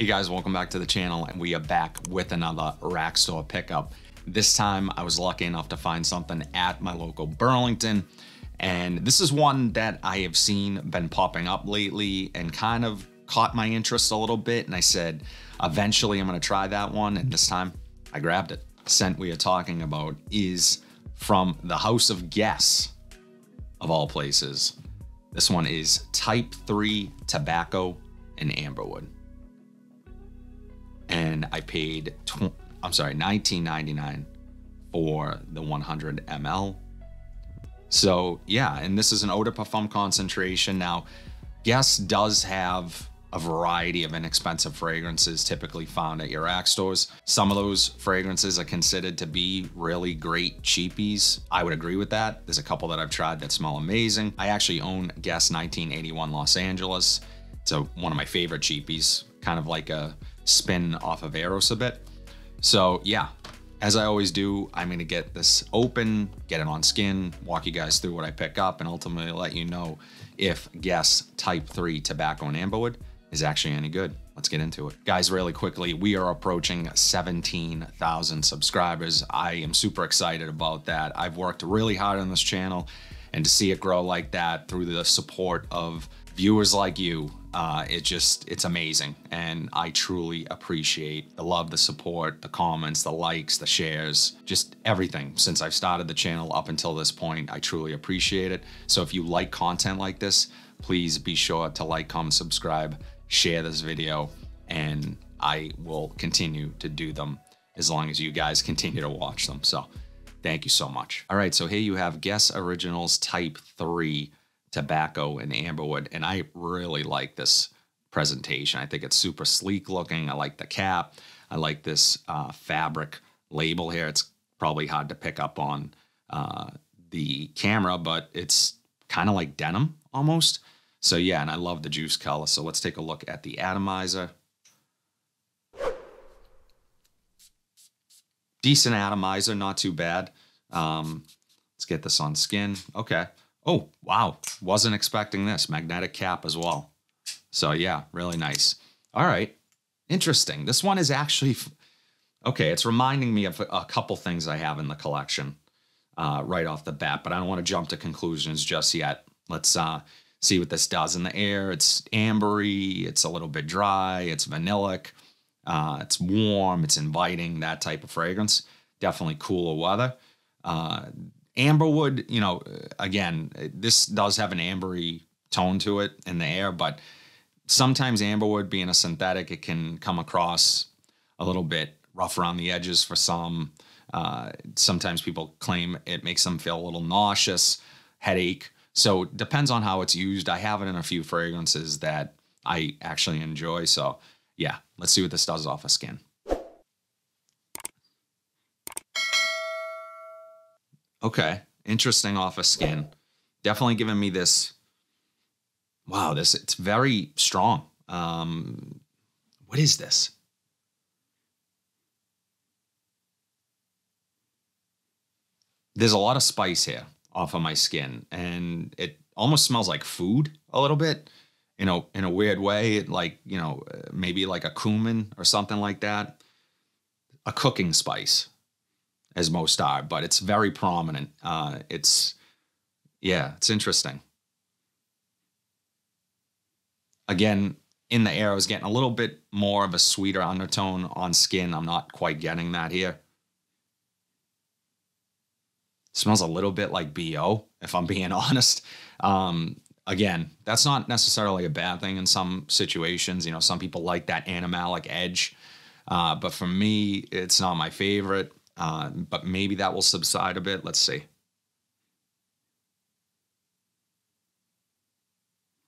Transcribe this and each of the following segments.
Hey guys, welcome back to the channel, and we are back with another rack store pickup. This time I was lucky enough to find something at my local Burlington, and this is one that I have seen been popping up lately and kind of caught my interest a little bit, and I said eventually I'm going to try that one, and this time I grabbed it. The scent we are talking about is from the House of Guess, of all places. This one is Type 3 Tobacco and Amberwood. And I paid $19.99 for the 100 ml. So yeah, and this is an eau de parfum concentration. Now, Guess does have a variety of inexpensive fragrances typically found at your rack stores. Some of those fragrances are considered to be really great cheapies. I would agree with that. There's a couple that I've tried that smell amazing. I actually own Guess 1981 Los Angeles. It's one of my favorite cheapies, kind of like a spin off of Eros a bit. So yeah, as I always do, I'm gonna get this open, get it on skin, walk you guys through what I pick up, and ultimately let you know if Guess Type 3 Tobacco and Amberwood is actually any good. Let's get into it. Guys, really quickly, we are approaching 17,000 subscribers. I am super excited about that. I've worked really hard on this channel, and to see it grow like that through the support of viewers like you, it's amazing. And I truly appreciate the love, the support, the comments, the likes, the shares, just everything since I've started the channel up until this point. I truly appreciate it. So if you like content like this, please be sure to like, comment, subscribe, share this video, and I will continue to do them as long as you guys continue to watch them. So thank you so much. All right, so here you have Guess Originals Type 3 Tobacco and Amberwood, and I really like this presentation. I think it's super sleek looking. I like the cap. I like this fabric label here. It's probably hard to pick up on the camera, but it's kind of like denim almost. So yeah, and I love the juice color. So let's take a look at the atomizer. Decent atomizer, not too bad. Let's get this on skin. Okay. Oh, wow. Wasn't expecting this. Magnetic cap as well. So yeah, really nice. All right. Interesting. This one is actually, okay, it's reminding me of a couple things I have in the collection right off the bat, but I don't want to jump to conclusions just yet. Let's see what this does in the air. It's ambery. It's a little bit dry. It's vanillic. It's warm. It's inviting, that type of fragrance. Definitely cooler weather. Amberwood, you know, again, this does have an ambery tone to it in the air, but sometimes amberwood being a synthetic, it can come across a little bit rough around the edges for some. Sometimes people claim it makes them feel a little nauseous, headache. So it depends on how it's used. I have it in a few fragrances that I actually enjoy. So yeah, let's see what this does off of skin. Okay, interesting off of skin. Definitely giving me this, wow, it's very strong. What is this? There's a lot of spice here off of my skin, and it almost smells like food a little bit, you know, in a weird way. Like, you know, maybe like a cumin or something like that. A cooking spice, as most are, but it's very prominent. Yeah, it's interesting. Again, in the air, I was getting a little bit more of a sweeter undertone on skin. I'm not quite getting that here. Smells a little bit like BO, if I'm being honest. Again, that's not necessarily a bad thing in some situations. You know, some people like that animalic edge, but for me, it's not my favorite. But maybe that will subside a bit. Let's see.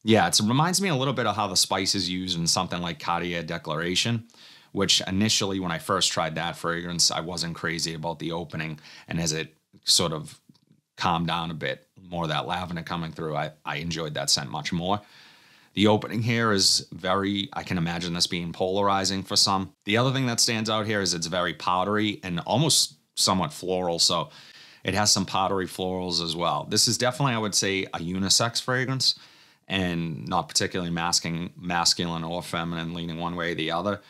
Yeah, it reminds me a little bit of how the spice is used in something like Cartier Declaration, which initially when I first tried that fragrance, I wasn't crazy about the opening. And as it sort of calmed down a bit, more of that lavender coming through, I enjoyed that scent much more. The opening here is very, I can imagine this being polarizing for some. The other thing that stands out here is it's very powdery and almost somewhat floral. So it has some powdery florals as well. This is definitely, I would say, a unisex fragrance. and not particularly masculine or feminine, leaning one way or the other.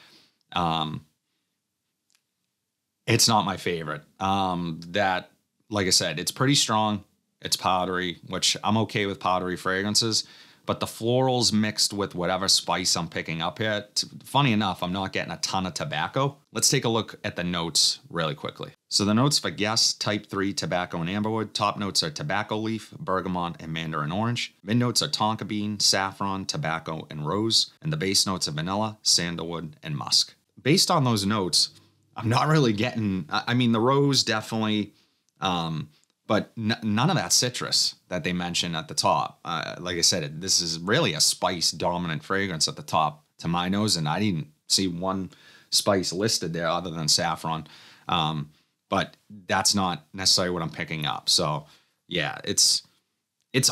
It's not my favorite. That, like I said, it's pretty strong. It's powdery, which I'm okay with powdery fragrances, but the florals mixed with whatever spice I'm picking up here, funny enough, I'm not getting a ton of tobacco. Let's take a look at the notes really quickly. So the notes for Guess Type 3 Tobacco and Amberwood. Top notes are tobacco leaf, bergamot, and mandarin orange. Mid notes are tonka bean, saffron, tobacco, and rose. And the base notes are vanilla, sandalwood, and musk. Based on those notes, I'm not really getting, I mean, the rose definitely, but none of that citrus that they mentioned at the top. Like I said, this is really a spice dominant fragrance at the top to my nose, and I didn't see one spice listed there other than saffron. But that's not necessarily what I'm picking up. So yeah, it's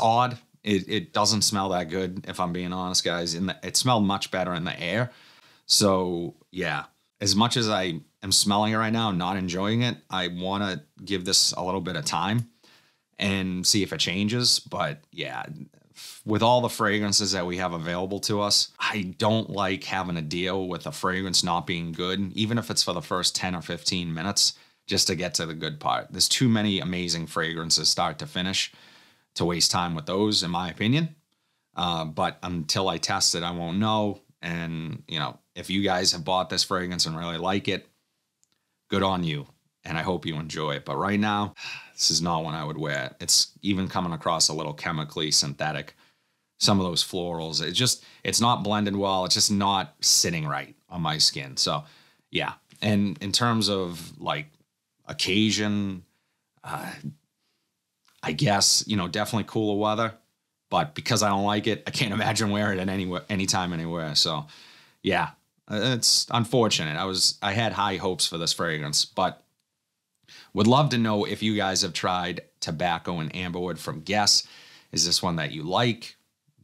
odd. It doesn't smell that good, if I'm being honest, guys. It smelled much better in the air. So yeah, as much as I am smelling it right now, I'm not enjoying it. I want to give this a little bit of time and see if it changes. But yeah, with all the fragrances that we have available to us, I don't like having to deal with a fragrance not being good, even if it's for the first 10 or 15 minutes, just to get to the good part. There's too many amazing fragrances start to finish to waste time with those, in my opinion. But until I test it, I won't know. And, you know, if you guys have bought this fragrance and really like it, good on you. And I hope you enjoy it. But right now, this is not one I would wear. It's even coming across a little chemically synthetic. Some of those florals, it's not blended well. It's just not sitting right on my skin. So yeah. And in terms of like occasion, I guess, you know, definitely cooler weather. But because I don't like it, I can't imagine wearing it anytime, anywhere. So yeah, it's unfortunate. I had high hopes for this fragrance, but would love to know if you guys have tried tobacco and amberwood from Guess. Is this one that you like?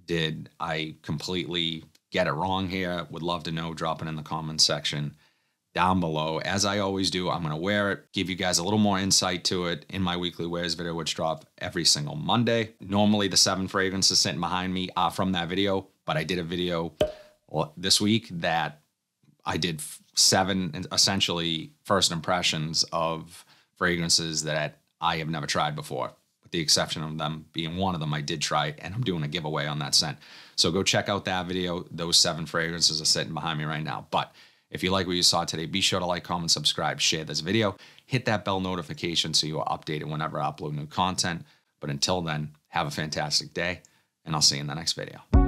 Did I completely get it wrong here? Would love to know. Drop it in the comments section down below. As I always do, I'm going to wear it, give you guys a little more insight to it in my weekly wears video, which drop every single Monday. Normally the 7 fragrances sitting behind me are from that video, but I did a video this week that I did 7 essentially first impressions of fragrances that I have never tried before, with the exception of them being one of them I did try, and I'm doing a giveaway on that scent. So go check out that video. Those 7 fragrances are sitting behind me right now. But if you like what you saw today, be sure to like, comment, subscribe, share this video, hit that bell notification so you are updated whenever I upload new content. But until then, have a fantastic day, and I'll see you in the next video.